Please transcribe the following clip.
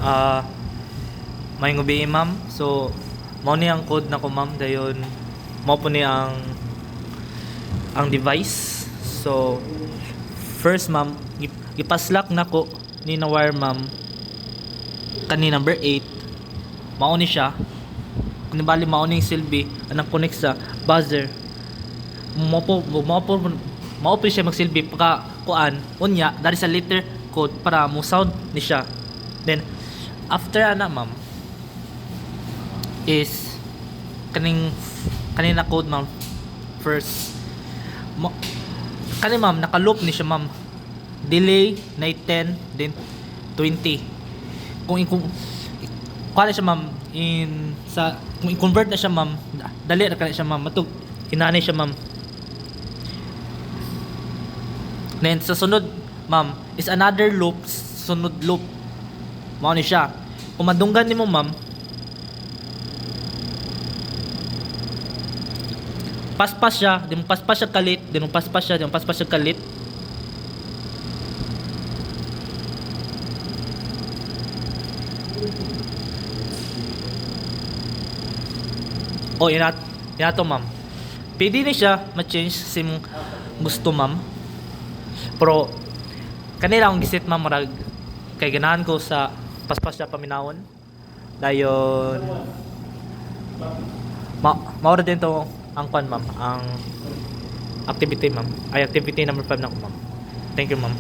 Ah, may ngubi ma'am. So mao ni ang code nako ma'am dayon mao po ni ang device. So first ma'am, gipaslak nako ni na wire ma'am kani number 8. Mao ni siya. Kung bali mao ni silbi anang connect sa buzzer. Mao po siya magsilbi pagka kuan unya dari sa letter code para mo sound ni siya. Then after ana ma'am is kanina code ma'am first kani ma'am naka-loop ni siya ma'am, delay na 10 then 20. Kung kuha siya ma'am kung i-convert na siya ma'am, dali na kani siya ma'am, matug hinanay siya ma'am. Then sa sunod ma'am is another loop, sunod loop mao ni siya. Kung madunggan nimo ma'am, paspas siya, di mo paspas siya kalit, di mo paspas siya kalit. O inato ma'am. Pwede ni siya ma-change sim gusto ma'am. Pero kanila akong gisit ma'am marag kay ganahan ko sa paspas siya paminawon. Dayon maura din to ang kwan ma'am, ang activity ma'am. Ay activity number 5 na ko ma'am. Thank you ma'am.